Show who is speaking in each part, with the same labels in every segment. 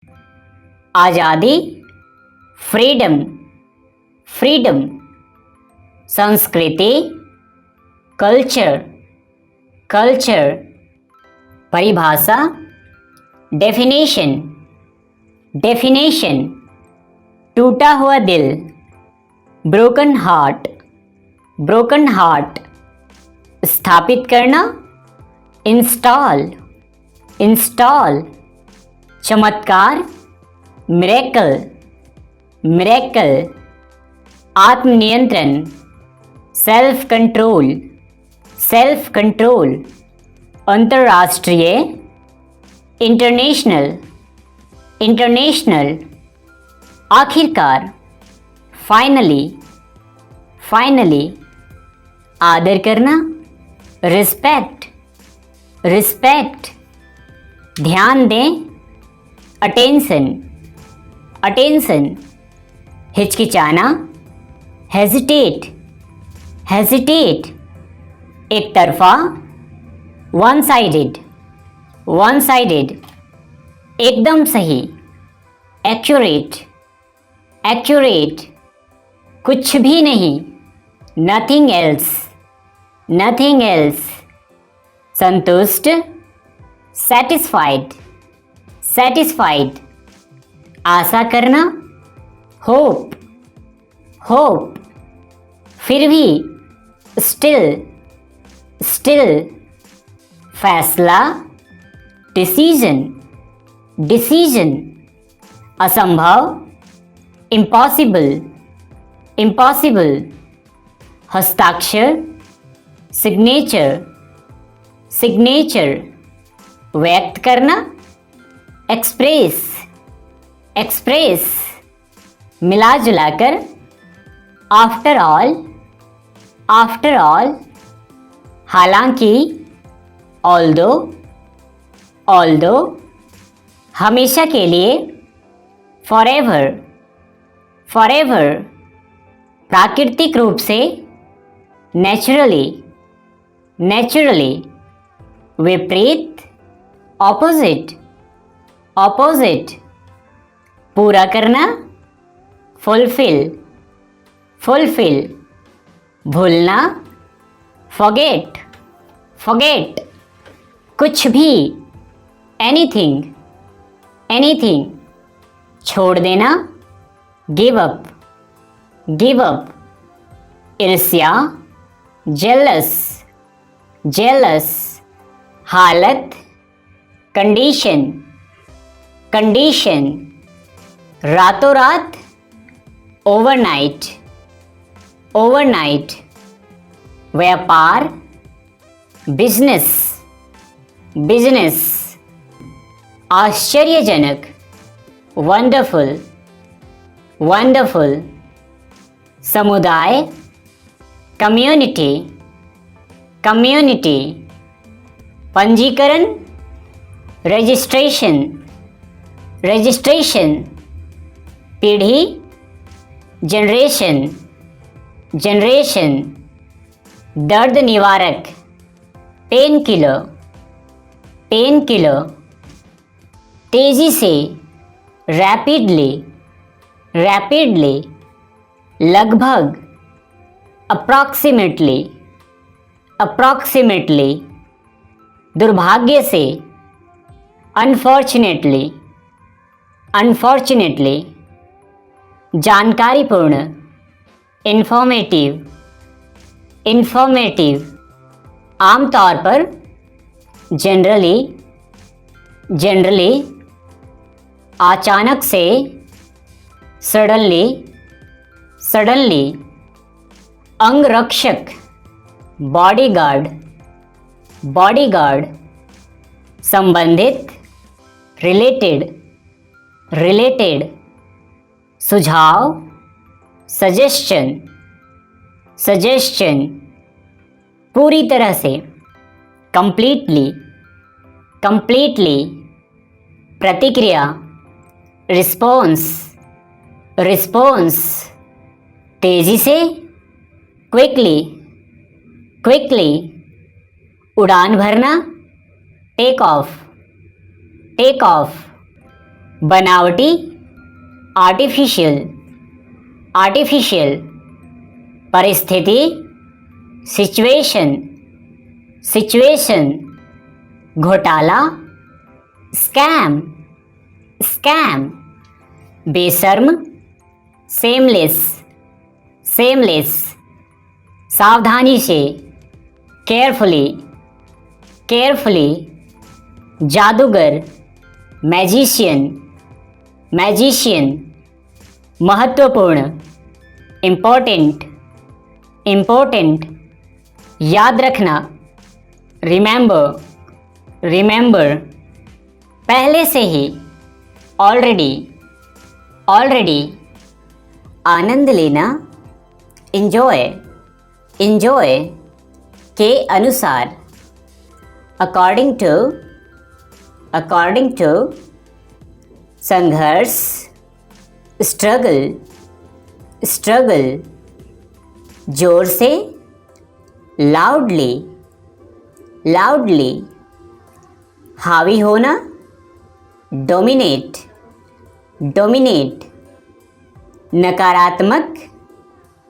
Speaker 1: आज़ादी, freedom, freedom. संस्कृति, culture, culture. परिभाषा, डेफिनेशन, डेफिनेशन। टूटा हुआ दिल, ब्रोकन हार्ट, ब्रोकन हार्ट। स्थापित करना, इंस्टॉल, इंस्टॉल। चमत्कार, मिरेकल, मिरेकल। आत्मनियंत्रण, सेल्फ कंट्रोल, सेल्फ कंट्रोल। अंतर्राष्ट्रीय, इंटरनेशनल, इंटरनेशनल। आखिरकार, फाइनली, फाइनली। आदर करना, रिस्पेक्ट, रिस्पेक्ट। ध्यान दें, अटेंशन, अटेंशन। हिचकिचाना, हेजिटेट, हेजिटेट। एक तरफा, वन साइडेड, वन साइडेड। एकदम सही, एक्यूरेट, एक्यूरेट। कुछ भी नहीं, नथिंग एल्स, नथिंग एल्स। संतुष्ट, सेटिस्फाइड, सेटिस्फाइड। आशा करना, होप, होप। फिर भी, स्टिल, स्टिल। फैसला, डिसीजन, डिसीजन। असंभव, इम्पॉसिबल, इम्पॉसिबल। हस्ताक्षर, सिग्नेचर, सिग्नेचर। व्यक्त करना, एक्सप्रेस, एक्सप्रेस। मिला जुलाकर, आफ्टर ऑल, आफ्टर ऑल। हालांकि, ऑल्दो, ऑल्दो। हमेशा के लिए, फॉरएवर, फॉरएवर। प्राकृतिक रूप से, नेचुरली, नेचुरली। विपरीत, ऑपोजिट, ऑपोजिट। पूरा करना, फुलफिल, फुलफिल। भूलना, फॉरगेट, फॉरगेट। कुछ भी, एनीथिंग, एनीथिंग। छोड़ देना, गिव अप, गिव अप। ईर्ष्या, जेलस, जेलस। हालत, कंडीशन, कंडीशन। रातों रात, ओवरनाइट, ओवरनाइट। व्यापार, बिजनेस, बिजनेस। आश्चर्यजनक, वंडरफुल, वंडरफुल। समुदाय, कम्युनिटी, कम्युनिटी। पंजीकरण, रजिस्ट्रेशन, रजिस्ट्रेशन। पीढ़ी, जनरेशन, जनरेशन। दर्द निवारक, पेन किलर, पेन किलर। तेजी से, रैपिडली, रैपिडली। लगभग, अप्रॉक्सीमेटली, अप्रॉक्सीमेटली। दुर्भाग्य से, अनफॉर्चुनेटली, अनफॉर्चुनेटली। जानकारीपूर्ण, इंफॉर्मेटिव, इंफॉर्मेटिव। आमतौर पर, जनरली, जनरली। अचानक से, सडनली, सडनली। अंगरक्षक, बॉडीगार्ड, बॉडीगार्ड। संबंधित, रिलेटेड, रिलेटेड। सुझाव, सजेशन, सजेशन। पूरी तरह से, कंप्लीटली, कंप्लीटली। प्रतिक्रिया, रिस्पॉन्स, रिस्पॉन्स। तेजी से, क्विकली, क्विकली। उड़ान भरना, टेक ऑफ, टेक ऑफ। बनावटी, आर्टिफिशियल, आर्टिफिशियल। परिस्थिति, सिचुएशन, सिचुएशन। घोटाला, स्कैम, स्कैम। बेशर्म, सेमलेस, सेमलेस। सावधानी से, केयरफुली, केयरफुली। जादूगर, मैजिशियन, मैजिशियन। महत्वपूर्ण, इम्पोर्टेंट, इम्पोर्टेंट। याद रखना, रिमेंबर, रिमेंबर। पहले से ही, ऑलरेडी, ऑलरेडी। आनंद लेना, इंजॉय, इंजॉय। के अनुसार, अकॉर्डिंग टू, अकॉर्डिंग टू। संघर्ष, स्ट्रगल, स्ट्रगल। जोर से, लाउडली, लाउडली। हावी होना, डोमिनेट, डोमिनेट। नकारात्मक,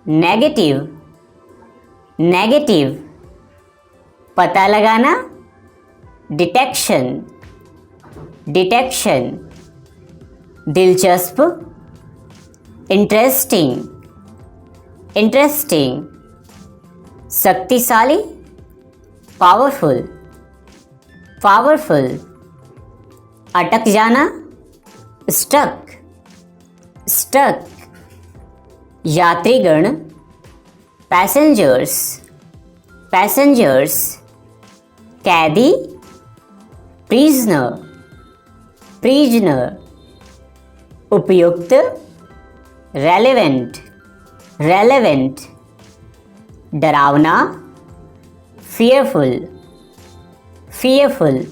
Speaker 1: नेगेटिव, नेगेटिव। पता लगाना, डिटेक्शन, डिटेक्शन। दिलचस्प, इंटरेस्टिंग, इंटरेस्टिंग। शक्तिशाली, पावरफुल, पावरफुल। अटक जाना, स्टक, स्टक। यात्रीगण, पैसेंजर्स, पैसेंजर्स। कैदी, प्रिजनर, प्रिजनर। उपयुक्त, रेलेवेंट, रेलेवेंट। डरावना, फियरफुल, फियरफुल।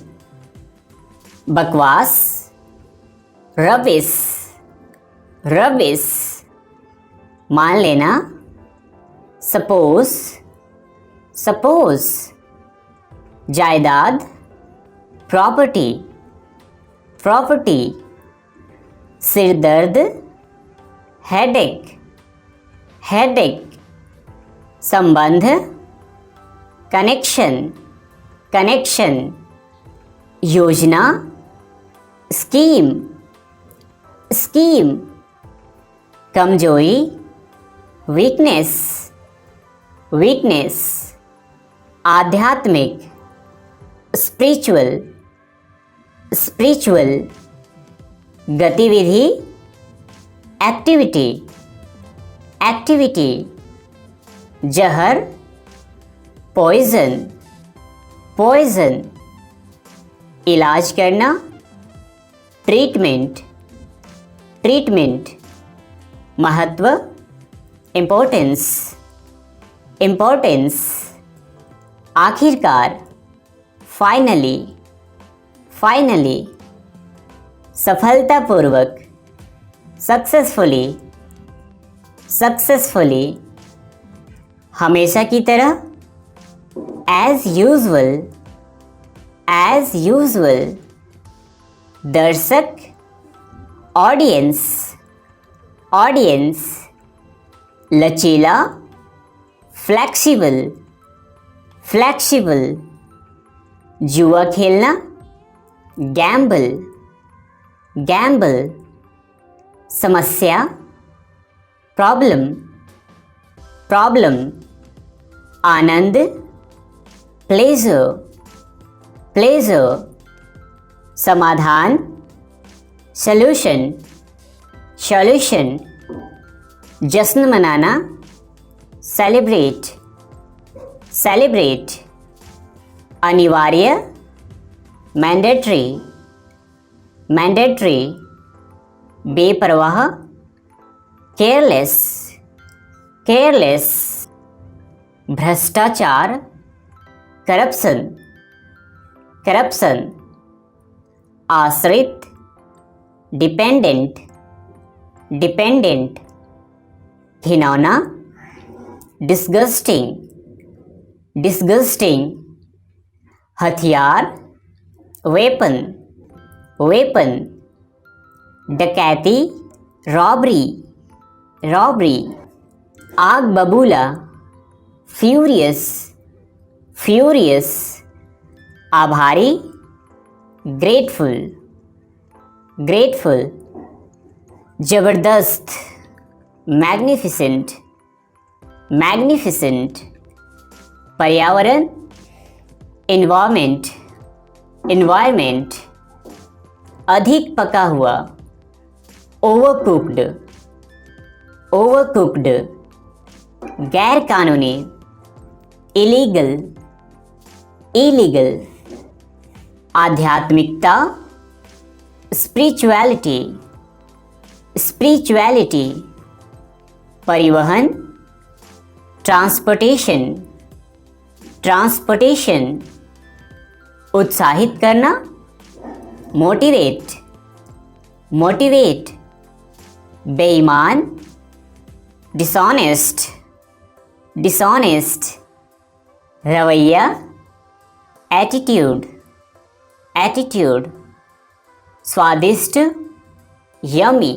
Speaker 1: बकवास, रबिश, रबिश। मान लेना, सपोज, सपोज। जायदाद, प्रॉपर्टी, प्रॉपर्टी। सिर दर्द, हेडेक, हेडेक। संबंध, कनेक्शन, कनेक्शन। योजना, स्कीम, स्कीम। कमजोरी, वीकनेस, वीकनेस। आध्यात्मिक, स्पिरिचुअल, स्पिरिचुअल। गतिविधि, एक्टिविटी, एक्टिविटी। जहर, पॉइजन, पॉइजन। इलाज करना, ट्रीटमेंट, ट्रीटमेंट। महत्व, इम्पोर्टेंस, इम्पोर्टेंस। आखिरकार, फाइनली, फाइनली। सफलतापूर्वक, सक्सेसफुली, सक्सेसफुली। हमेशा की तरह, एज यूजुअल, एज यूजुअल। दर्शक, ऑडियंस, ऑडियंस। लचीला, फ्लैक्सिबल, फ्लैक्सिबल। जुआ खेलना, गैम्बल, गैम्बल। समस्या, प्रॉब्लम, प्रॉब्लम। आनंद, प्लेजर, प्लेजर। समाधान, सॉल्यूशन, सॉल्यूशन। जश्न मनाना, सेलिब्रेट, सेलिब्रेट। अनिवार्य, मैंडेटरी, मैंडेटरी। बेपरवाह, केयरलेस, केयरलेस। भ्रष्टाचार, करप्शन, करप्शन। आश्रित, डिपेंडेंट, डिपेंडेंट। घिनौना, डिस्गस्टिंग, डिस्गस्टिंग। हथियार, वेपन, वेपन। डकैती, रॉबरी, रॉबरी। आग बबूला, फ्यूरियस, फ्यूरियस। आभारी, ग्रेटफुल, ग्रेटफुल। जबरदस्त, मैग्निफिसेंट, मैग्निफिसेंट। पर्यावरण, एनवायरमेंट, एनवायरमेंट। अधिक पका हुआ, ओवरकुक्ड, ओवरकुक्ड। गैर कानूनी, इलीगल, इलीगल। आध्यात्मिकता, स्पिरिचुअलिटी, स्पिरिचुअलिटी। परिवहन, ट्रांसपोर्टेशन, ट्रांसपोर्टेशन। उत्साहित करना, मोटिवेट, मोटिवेट। बेईमान, डिसऑनेस्ट, डिसऑनेस्ट। रवैया, एटीट्यूड, एटीट्यूड। स्वादिष्ट, यमी,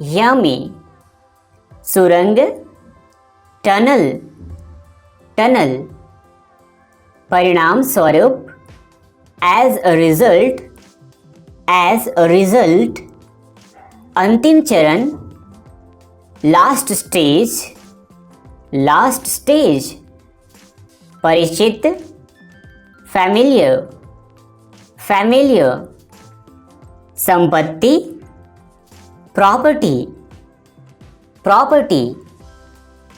Speaker 1: यमी। सुरंग, टनल, टनल। परिणाम स्वरूप, as a result, as a result. अंतिम चरण, लास्ट स्टेज, लास्ट स्टेज। परिचित, फैमिलियर, फैमिलियर। संपत्ति, प्रॉपर्टी, प्रॉपर्टी।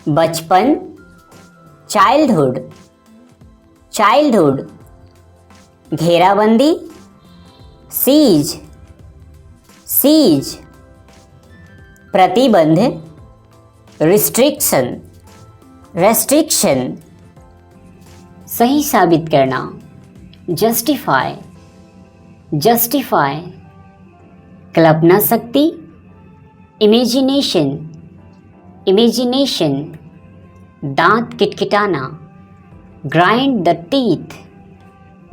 Speaker 1: बचपन, चाइल्डहुड, चाइल्डहुड। घेराबंदी, सीज, सीज। प्रतिबंध, रिस्ट्रिक्शन, रेस्ट्रिक्शन। सही साबित करना, जस्टिफाई, जस्टिफाई। कल्पना शक्ति, इमेजिनेशन, इमेजिनेशन। दांत किटकिटाना, grind the teeth,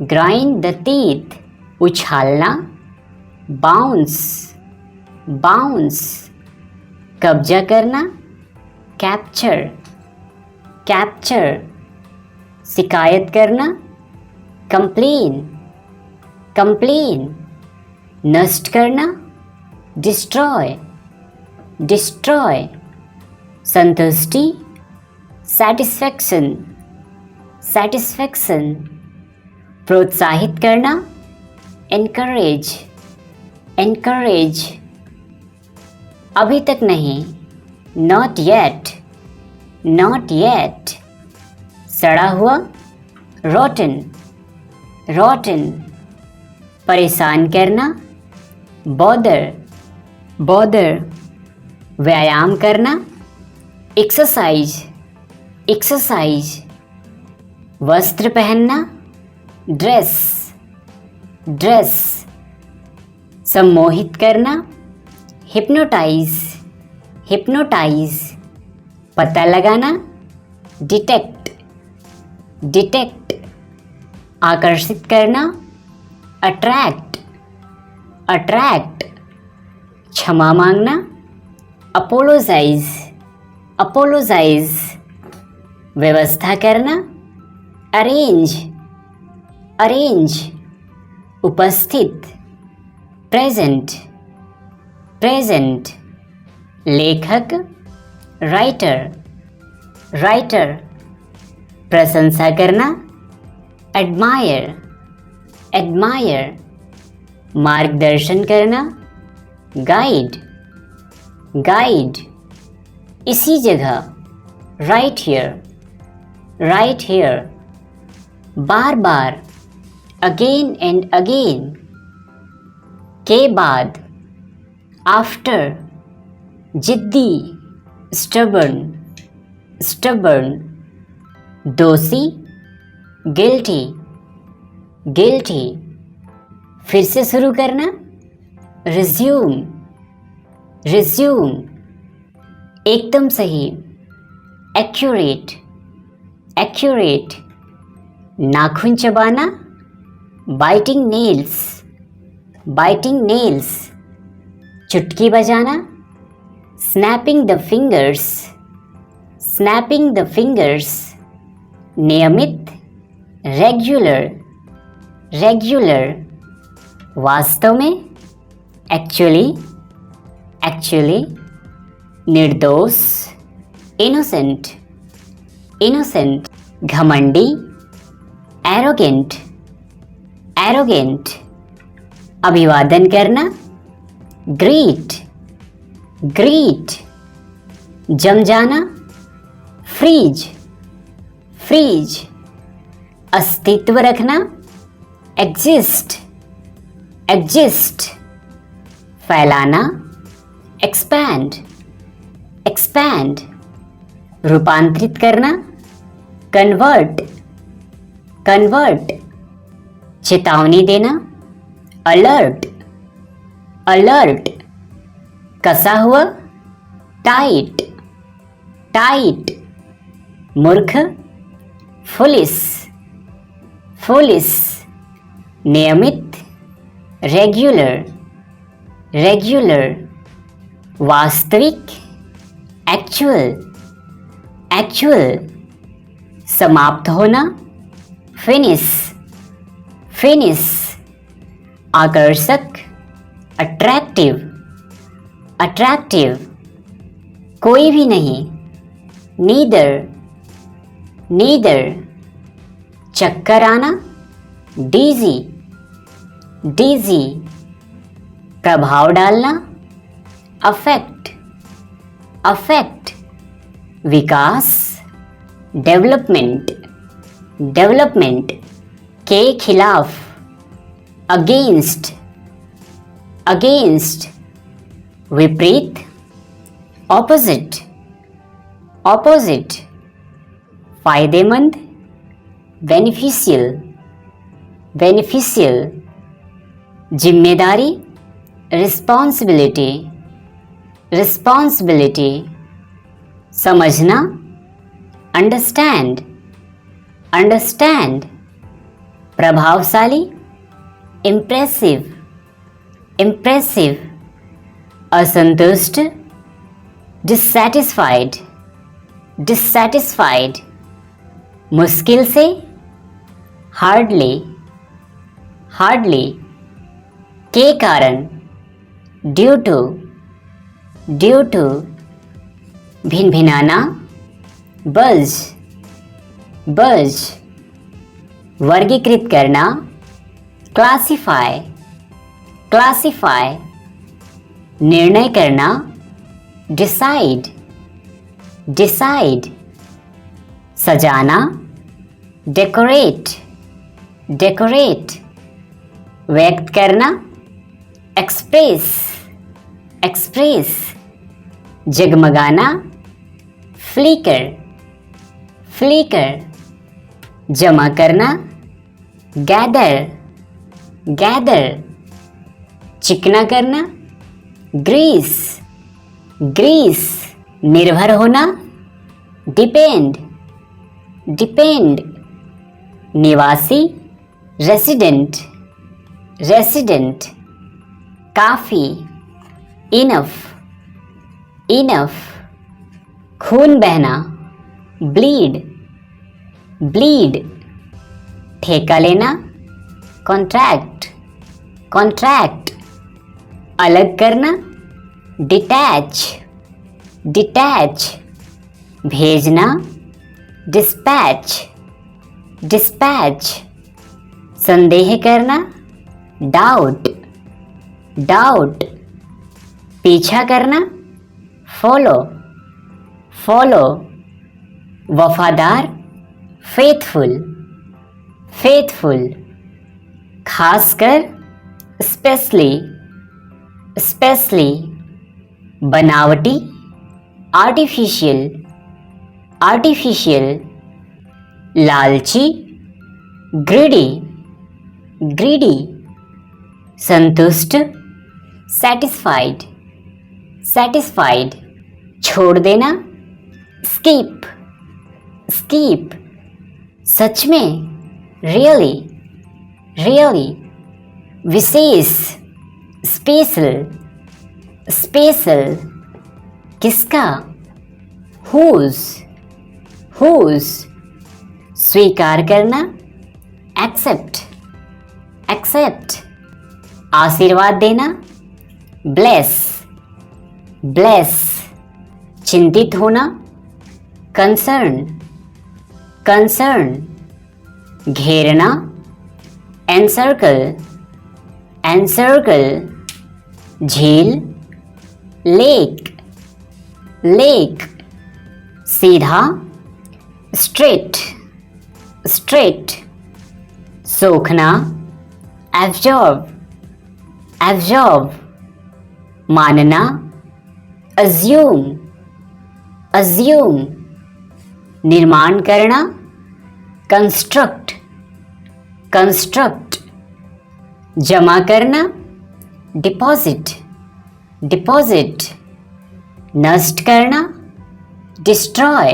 Speaker 1: grind the teeth. उछालना, बाउंस, बाउंस। कब्जा करना, कैप्चर, कैप्चर। शिकायत करना, कंप्लेन, कंप्लेन। नष्ट करना, डिस्ट्रॉय, डिस्ट्रॉय। संतुष्टि, सेटिस्फैक्शन, सेटिस्फैक्शन। प्रोत्साहित करना, एनकरेज, एनकरेज। अभी तक नहीं, नॉट येट, नॉट येट। सड़ा हुआ, रोटन, रोटन। परेशान करना, बॉदर, बॉदर। व्यायाम करना, एक्सरसाइज, एक्सरसाइज। वस्त्र पहनना, ड्रेस, ड्रेस। सम्मोहित करना, हिप्नोटाइज, हिप्नोटाइज। पता लगाना, डिटेक्ट, डिटेक्ट। आकर्षित करना, अट्रैक्ट, अट्रैक्ट। क्षमा मांगना, अपोलोजाइज, अपोलोजाइज। व्यवस्था करना, अरेंज, अरेंज। उपस्थित, प्रेजेंट, प्रेजेंट। लेखक, राइटर, राइटर। प्रशंसा करना, एडमायर, एडमायर। मार्गदर्शन करना, गाइड, गाइड। इसी जगह, right here, right here. Bar bar, again and again. के बाद, आफ्टर। जिद्दी, स्टबर्न, स्टबर्न। दोषी, गिल्टी, गिल्टी। फिर से शुरू करना, रिज्यूम, रिज्यूम। एकदम सही, एक्यूरेट, एक्यूरेट। नाखून चबाना, बाइटिंग नेल्स, बाइटिंग नेल्स। चुटकी बजाना, snapping the fingers, snapping the fingers. नियमित, रेगुलर, रेगुलर। वास्तव में, एक्चुअली, एक्चुअली। निर्दोष, इनोसेंट, इनोसेंट। घमंडी, एरोगेंट, एरोगेंट। अभिवादन करना, ग्रीट, ग्रीट। जम जाना, फ्रीज, फ्रीज। अस्तित्व रखना, एग्जिस्ट, एग्जिस्ट। फैलाना, एक्सपैंड, एक्सपैंड। रूपांतरित करना, कन्वर्ट, कन्वर्ट। चेतावनी देना, अलर्ट, अलर्ट। कसा हुआ, टाइट, टाइट। मूर्ख, फुलिस, फुलिस। नियमित, रेगुलर, रेगुलर। वास्तविक, एक्चुअल, एक्चुअल। समाप्त होना, फिनिश, फिनिश। आकर्षक, अट्रैक्टिव, अट्रैक्टिव। कोई भी नहीं, नीदर, नीदर। चक्कर आना, डीजी, डीजी। प्रभाव डालना, अफेक्ट, अफेक्ट। विकास, डेवलपमेंट, डेवलपमेंट। के खिलाफ, अगेंस्ट, अगेंस्ट। विपरीत, ऑपोजिट, ऑपोजिट। फायदेमंद, बेनिफिशियल, बेनिफिशियल। जिम्मेदारी, रिस्पॉन्सिबिलिटी, रिस्पॉन्सिबिलिटी। समझना, अंडरस्टैंड, अंडरस्टैंड। प्रभावशाली, इम्प्रेसिव, इम्प्रेसिव। असंतुष्ट, डिससैटिस्फाइड, डिससैटिस्फाइड। मुश्किल से, हार्डली, हार्डली। के कारण, ड्यू टू, ड्यू टू। भिनभिनाना, बज, बज। वर्गीकृत करना, क्लासिफाई, क्लासिफाई। निर्णय करना, डिसाइड, डिसाइड। सजाना, डेकोरेट, डेकोरेट। व्यक्त करना, एक्सप्रेस, एक्सप्रेस। जगमगाना, फ्लिकर, फ्लिकर। जमा करना, गैदर, गैदर। चिकना करना, ग्रीस, ग्रीस। निर्भर होना, डिपेंड, डिपेंड। निवासी, रेसिडेंट, रेसिडेंट। काफ़ी, इनफ, इनफ। खून बहना, ब्लीड, ब्लीड। ठेका लेना, कॉन्ट्रैक्ट, कॉन्ट्रैक्ट। अलग करना, डिटैच, डिटैच। भेजना, डिस्पैच, डिस्पैच। संदेह करना, डाउट, डाउट। पीछा करना, फॉलो, फॉलो। वफादार, फेथफुल, फेथफुल। खासकर, स्पेशली, स्पेशली। बनावटी, आर्टिफिशियल, आर्टिफिशियल। लालची, ग्रीडी, ग्रीडी। संतुष्ट, सेटिस्फाइड, सेटिस्फाइड। छोड़ देना, स्कीप, स्कीप। सच में, रियली, रियली। विशेष, स्पेशल, स्पेशल किसका, हुज, हुज, स्वीकार करना, एक्सेप्ट, एक्सेप्ट, आशीर्वाद देना, ब्लेस, ब्लेस, चिंतित होना, कंसर्न, कंसर्न, घेरना, एनसर्कल, एनसर्कल, झील, लेक, लेक, सीधा, स्ट्रेट, स्ट्रेट, सोखना, एब्जॉर्ब, एब्जॉर्ब, मानना, अज्यूम, अज्यूम, निर्माण करना, कंस्ट्रक्ट, कंस्ट्रक्ट, जमा करना, डिपॉजिट, डिपॉजिट, नष्ट करना, डिस्ट्रॉय,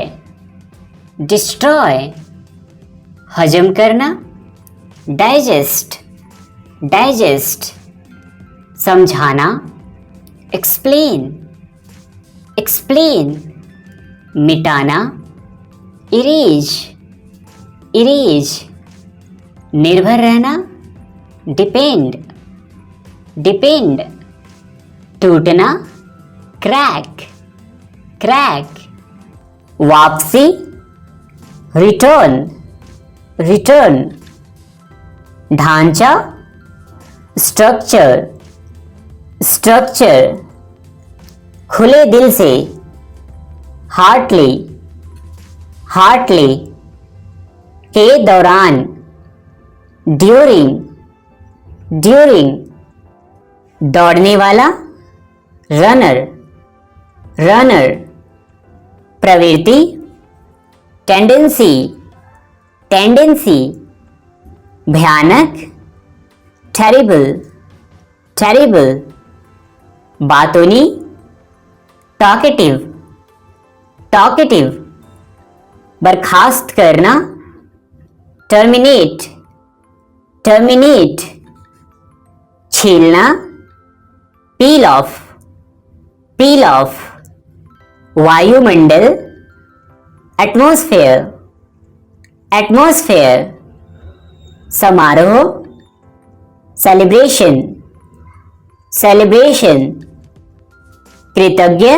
Speaker 1: डिस्ट्रॉय, हजम करना, डाइजेस्ट, डाइजेस्ट, समझाना, एक्सप्लेन, एक्सप्लेन, मिटाना, इरेज, इरेज, निर्भर रहना, डिपेंड, डिपेंड, टूटना, क्रैक, क्रैक, वापसी, रिटर्न, रिटर्न, ढांचा, स्ट्रक्चर, स्ट्रक्चर, खुले दिल से, हार्टली, हार्टली, के दौरान, ड्यूरिंग, ड्यूरिंग, दौड़ने वाला, रनर, रनर, प्रवृत्ति, टेंडेंसी, टेंडेंसी, भयानक, टेरिबल, टेरिबल, बातूनी, टॉकेटिव, टॉकेटिव, बर्खास्त करना, टर्मिनेट, टर्मिनेट, छीलना, पील ऑफ, पील ऑफ, वायुमंडल, एटमॉस्फेयर, एटमॉस्फेयर, समारोह, सेलिब्रेशन, सेलिब्रेशन, कृतज्ञ,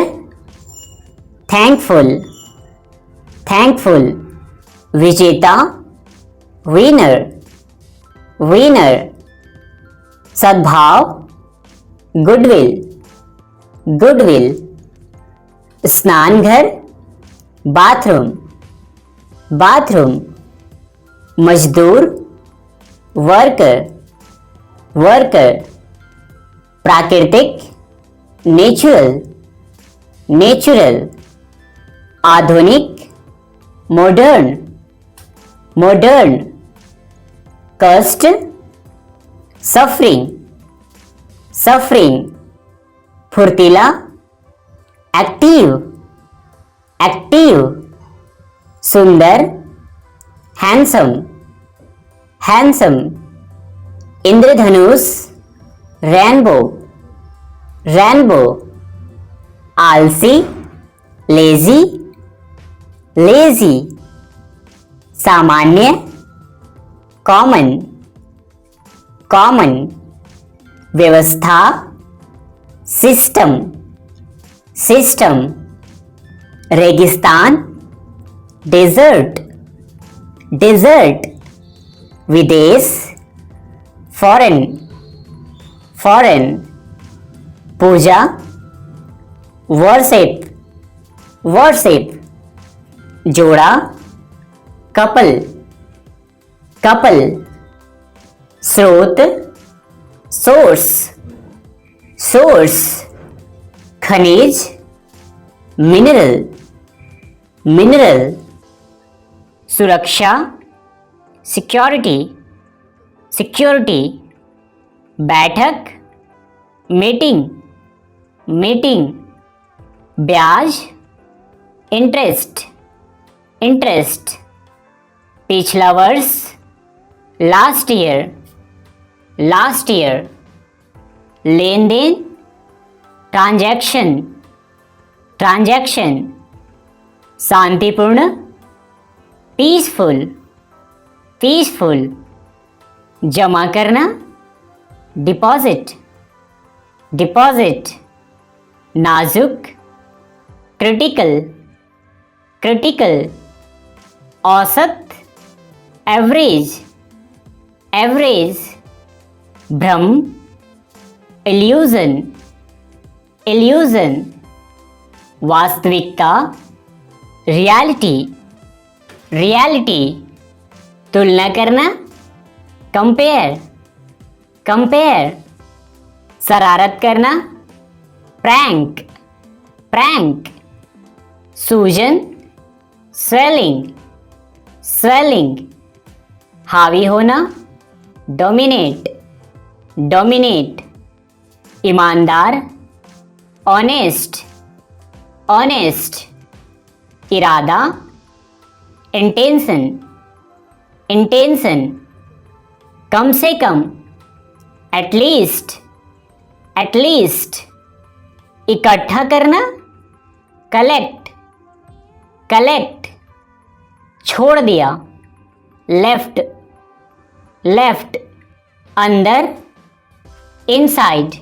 Speaker 1: थैंकफुल, थैंकफुल, विजेता, विनर, विनर, सद्भाव, गुडविल, गुडविल, स्नानघर, बाथरूम, बाथरूम, मजदूर, वर्कर, वर्कर, प्राकृतिक, नेचुरल, नेचुरल, आधुनिक, मॉडर्न, मॉडर्न, कष्ट, सफरिंग, सफरिंग, फुर्तीला, एक्टिव, एक्टिव, सुंदर, हैंडसम, हैंडसम, इंद्रधनुष, रेनबो, रेनबो, आलसी, लेजी, लेजी, सामान्य, कॉमन, कॉमन, व्यवस्था, सिस्टम, सिस्टम, रेगिस्तान, डेजर्ट, डेजर्ट, विदेश, फॉरेन, फॉरेन, पूजा, वर्शिप, वर्शिप, जोड़ा, कपल, कपल, स्रोत, सोर्स, सोर्स, खनिज, मिनरल, मिनरल, सुरक्षा, सिक्योरिटी, सिक्योरिटी, बैठक, मीटिंग, मीटिंग, ब्याज, इंटरेस्ट, इंटरेस्ट, पिछला वर्ष, लास्ट ईयर, लास्ट ईयर, लेन देन, ट्रांजैक्शन, ट्रांजैक्शन, शांतिपूर्ण, पीसफुल, पीसफुल, जमा करना, डिपॉजिट, डिपॉजिट, नाजुक, क्रिटिकल, क्रिटिकल, औसत, एवरेज, एवरेज, भ्रम, इल्यूजन, इल्यूजन, वास्तविकता, रियलिटी, रियलिटी, तुलना करना, कंपेयर, कंपेयर, शरारत करना, प्रैंक, प्रैंक, सूजन, स्वेलिंग, स्वेलिंग, हावी होना, डोमिनेट, डोमिनेट, ईमानदार, ऑनेस्ट, ऑनेस्ट, इरादा, इंटेंशन, इंटेंशन, कम से कम, एटलीस्ट, एटलीस्ट, इकट्ठा करना, कलेक्ट, कलेक्ट, छोड़ दिया, लेफ्ट, लेफ्ट, अंदर, इनसाइड,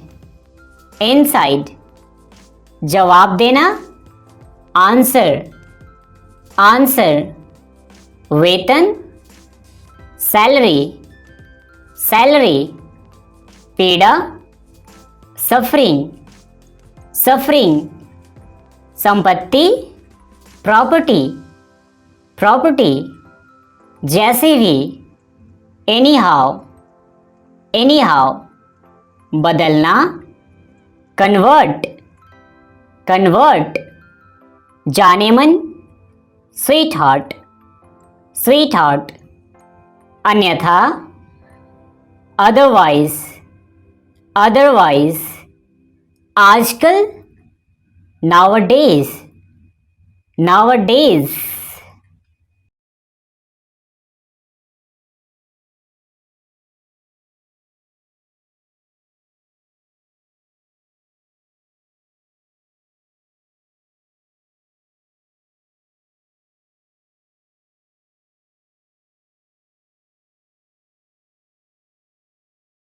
Speaker 1: इनसाइड, जवाब देना, आंसर, आंसर, वेतन, सैलरी, सैलरी, पीड़ा, सफरिंग, सफरिंग, संपत्ति, प्रॉपर्टी, प्रॉपर्टी, जैसे भी, एनी हाउ, एनी हाउ, बदलना, कन्वर्ट, कन्वर्ट, जाने मन, स्वीट हार्ट, स्वीट हार्ट, अन्यथा, अदरवाइज, अदरवाइज, आजकल, नाउअडेज, नाउअडेज,